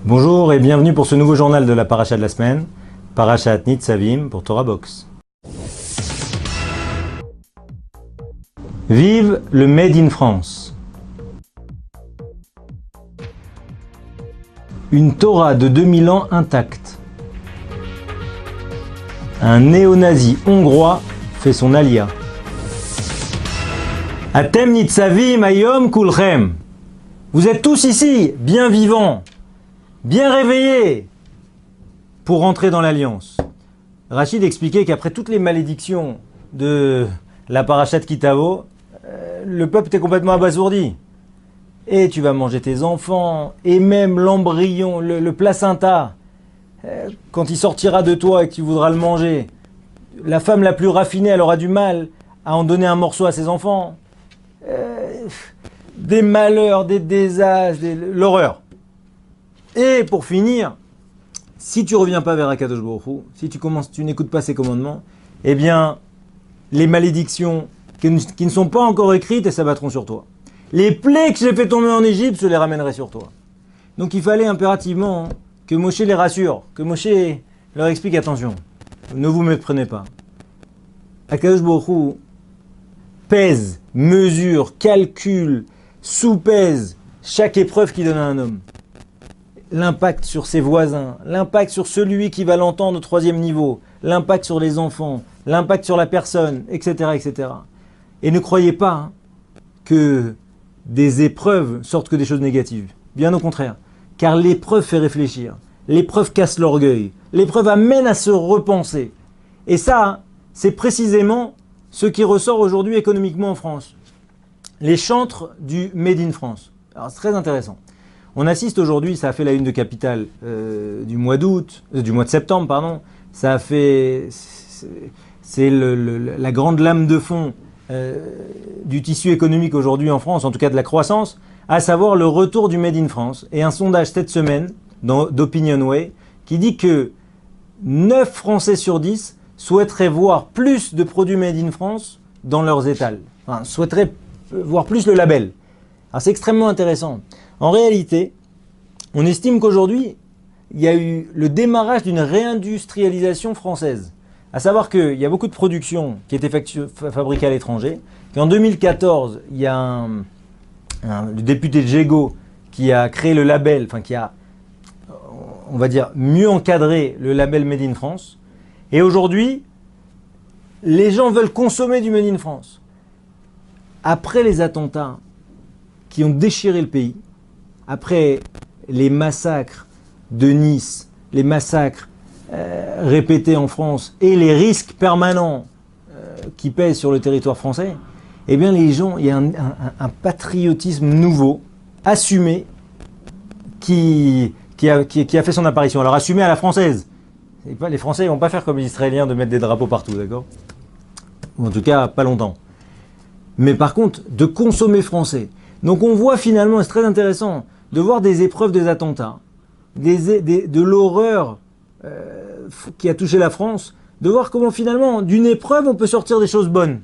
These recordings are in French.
Bonjour et bienvenue pour ce nouveau journal de la Paracha de la semaine, Parashat Nitzavim pour Torah Box. Vive le Made in France. Une Torah de 2000 ans intacte. Un néo-nazi hongrois fait son alia. Atem Nitzavim Ayom Kulchem. Vous êtes tous ici, bien vivants, bien réveillés, pour rentrer dans l'alliance. Rachid expliquait qu'après toutes les malédictions de la Parashat Kitavo, le peuple était complètement abasourdi. Et tu vas manger tes enfants, et même l'embryon, le placenta, quand il sortira de toi et que tu voudras le manger, la femme la plus raffinée, elle aura du mal à en donner un morceau à ses enfants. Des malheurs, des désastres, l'horreur. Et pour finir, si tu reviens pas vers Akadosh Baruch Hu, si tu n'écoutes pas ses commandements, eh bien, les malédictions qui ne sont pas encore écrites, elles s'abattront sur toi. Les plaies que j'ai fait tomber en Égypte, je les ramènerai sur toi. Donc il fallait impérativement que Moshe les rassure, que Moshe leur explique attention, ne vous méprenez pas. Akadosh Baruch Hu pèse, mesure, calcule, sous-pèse chaque épreuve qu'il donne à un homme. L'impact sur ses voisins, l'impact sur celui qui va l'entendre au 3e niveau, l'impact sur les enfants, l'impact sur la personne, etc., etc. Et ne croyez pas que des épreuves sortent que des choses négatives. Bien au contraire. Car l'épreuve fait réfléchir. L'épreuve casse l'orgueil. L'épreuve amène à se repenser. Et ça, c'est précisément ce qui ressort aujourd'hui économiquement en France. Les chantres du Made in France. Alors c'est très intéressant. On assiste aujourd'hui, ça a fait la une de Capital du mois de septembre, pardon. Ça a fait, c'est la grande lame de fond du tissu économique aujourd'hui en France, en tout cas de la croissance, à savoir le retour du Made in France. Et un sondage cette semaine d'Opinionway qui dit que 9 Français sur 10 souhaiteraient voir plus de produits Made in France dans leurs étals. Enfin, souhaiteraient voir plus le label. Alors c'est extrêmement intéressant. En réalité, on estime qu'aujourd'hui, il y a eu le démarrage d'une réindustrialisation française. À savoir qu'il y a beaucoup de productions qui étaient fabriquées à l'étranger, qu'en 2014, il y a le député de Jego qui a créé le label, enfin qui a, on va dire, mieux encadré le label Made in France. Et aujourd'hui, les gens veulent consommer du Made in France. Après les attentats qui ont déchiré le pays, après les massacres de Nice, les massacres répétés en France et les risques permanents qui pèsent sur le territoire français, eh bien les gens, il y a un patriotisme nouveau, assumé, qui a fait son apparition. Alors assumé à la française. Les Français ne vont pas faire comme les Israéliens de mettre des drapeaux partout, d'accord? Ou en tout cas, pas longtemps. Mais par contre, de consommer français. Donc on voit finalement, et c'est très intéressant, de voir des épreuves des attentats, de l'horreur qui a touché la France, de voir comment finalement, d'une épreuve, on peut sortir des choses bonnes.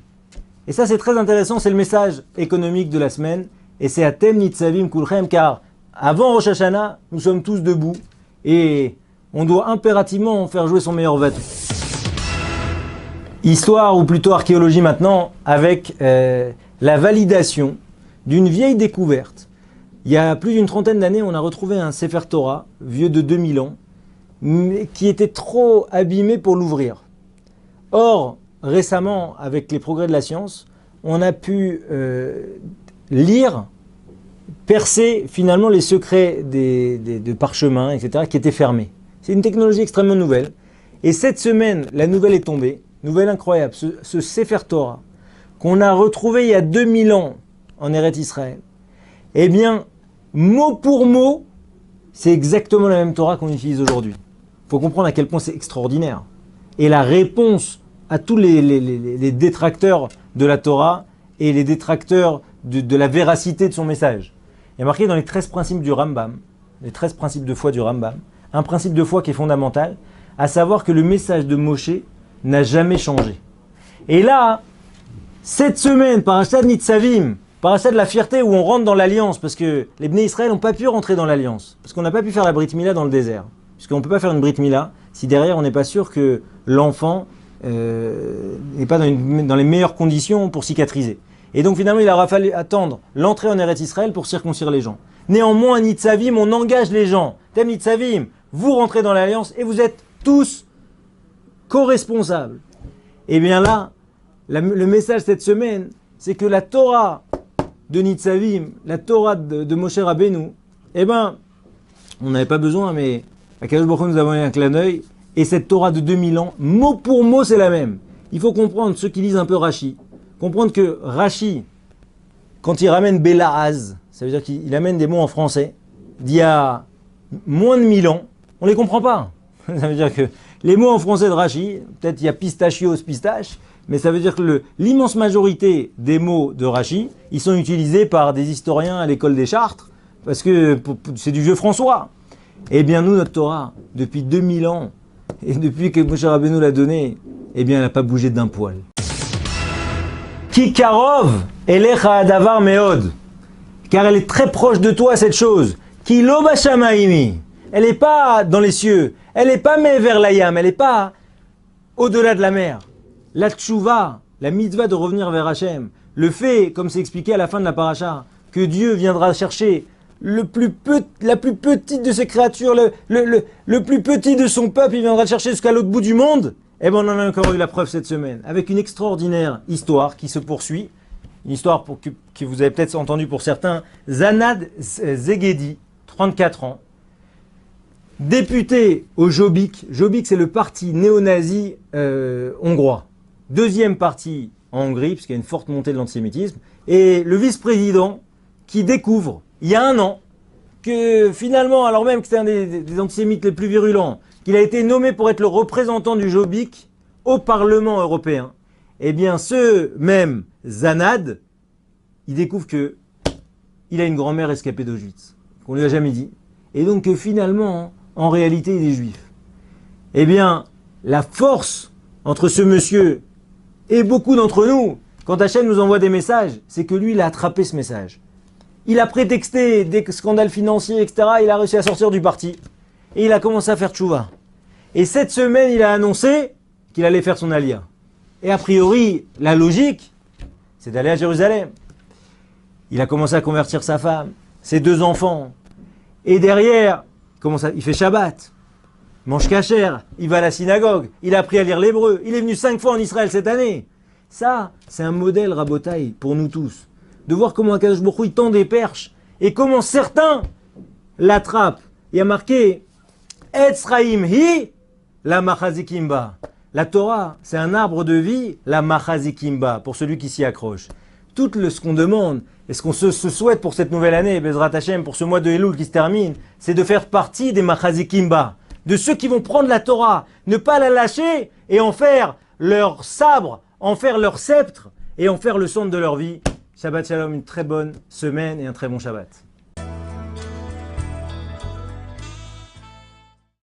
Et ça c'est très intéressant, c'est le message économique de la semaine, et c'est Atem Nitzavim Kulchem, car avant Rosh Hashanah, nous sommes tous debout, et on doit impérativement faire jouer son meilleur vatou. Histoire, ou plutôt archéologie maintenant, avec la validation d'une vieille découverte. Il y a plus d'une trentaine d'années, on a retrouvé un Sefer Torah, vieux de 2000 ans, mais qui était trop abîmé pour l'ouvrir. Or, récemment, avec les progrès de la science, on a pu lire, percer finalement les secrets de parchemins, etc., qui étaient fermés. C'est une technologie extrêmement nouvelle. Et cette semaine, la nouvelle est tombée, nouvelle incroyable, ce Sefer Torah, qu'on a retrouvé il y a 2000 ans en Eretz Israël, eh bien, mot pour mot, c'est exactement la même Torah qu'on utilise aujourd'hui. Il faut comprendre à quel point c'est extraordinaire. Et la réponse à tous les détracteurs de la Torah et les détracteurs de la véracité de son message. Il y a marqué dans les 13 principes du Rambam, les 13 principes de foi du Rambam, un principe de foi qui est fondamental, à savoir que le message de Moshe n'a jamais changé. Et là, cette semaine, Parashat Nitzavim, Paracha de la fierté où on rentre dans l'alliance, parce que les Bnei Israël n'ont pas pu rentrer dans l'alliance, parce qu'on n'a pas pu faire la Brit Mila dans le désert. Puisqu'on ne peut pas faire une Brit Mila si derrière on n'est pas sûr que l'enfant n'est pas dans les meilleures conditions pour cicatriser. Et donc finalement il aura fallu attendre l'entrée en Eretz Israël pour circoncire les gens. Néanmoins, à Nitzavim, on engage les gens. Thème Nitzavim, vous rentrez dans l'alliance et vous êtes tous co-responsables. Et bien là, le message cette semaine, c'est que la Torah de Nitzavim, la Torah de Moshe Rabbeinu, eh ben, on n'avait pas besoin, mais Akadosh Baruch Hu nous a envoyé un clin d'œil, et cette Torah de 2000 ans, mot pour mot, c'est la même. Il faut comprendre, ceux qui lisent un peu Rashi, comprendre que Rashi, quand il ramène Belaaz, ça veut dire qu'il amène des mots en français, d'il y a moins de 1000 ans, on ne les comprend pas. Ça veut dire que les mots en français de Rashi, peut-être il y a pistachios, pistache, mais ça veut dire que l'immense majorité des mots de Rashi, ils sont utilisés par des historiens à l'école des Chartres, parce que c'est du vieux François. Eh bien nous, notre Torah, depuis 2000 ans, et depuis que Moshe Rabbeinu l'a donnée, eh bien elle n'a pas bougé d'un poil. Ki karov elecha adavar meod, car elle est très proche de toi cette chose. Ki lo bashamaimi, elle n'est pas dans les cieux, elle n'est pas mever layam, elle n'est pas au-delà de la mer. La tchouva, la mitzvah de revenir vers Hachem, le fait, comme c'est expliqué à la fin de la paracha, que Dieu viendra chercher la plus petite de ses créatures, le plus petit de son peuple, il viendra le chercher jusqu'à l'autre bout du monde. Eh bien, on en a encore eu la preuve cette semaine, avec une extraordinaire histoire qui se poursuit, une histoire que vous avez peut-être entendu pour certains, Zanad Zegedi, 34 ans, député au Jobbik. Jobbik, c'est le parti néo-nazi hongrois. Deuxième parti en Hongrie, puisqu'il y a une forte montée de l'antisémitisme. Et le vice-président qui découvre, il y a un an, que finalement, alors même que c'est un des antisémites les plus virulents, qu'il a été nommé pour être le représentant du Jobbik au Parlement européen, eh bien ce même Zanad, il découvre que il a une grand-mère escapée d'Auschwitz, qu'on lui a jamais dit. Et donc que finalement, en réalité, il est juif. Eh bien, la force entre ce monsieur et beaucoup d'entre nous, quand Hachem nous envoie des messages, c'est que lui, il a attrapé ce message. Il a prétexté des scandales financiers, etc. Il a réussi à sortir du parti. Et il a commencé à faire tchouva. Et cette semaine, il a annoncé qu'il allait faire son alia. Et a priori, la logique, c'est d'aller à Jérusalem. Il a commencé à convertir sa femme, ses 2 enfants. Et derrière, il fait Shabbat, mange kasher, il va à la synagogue, il a appris à lire l'hébreu, il est venu 5 fois en Israël cette année. Ça, c'est un modèle rabotaï pour nous tous. De voir comment Akadosh Baruch Hu il tend des perches et comment certains l'attrapent. Il y a marqué Etz Chaim hi la machazikimba. La Torah, c'est un arbre de vie, la machazikimba, pour celui qui s'y accroche. Tout ce qu'on demande et ce qu'on se souhaite pour cette nouvelle année, Bezrat Hashem, pour ce mois de Elul qui se termine, c'est de faire partie des machazikimba, de ceux qui vont prendre la Torah, ne pas la lâcher et en faire leur sabre, en faire leur sceptre et en faire le centre de leur vie. Shabbat Shalom, une très bonne semaine et un très bon Shabbat.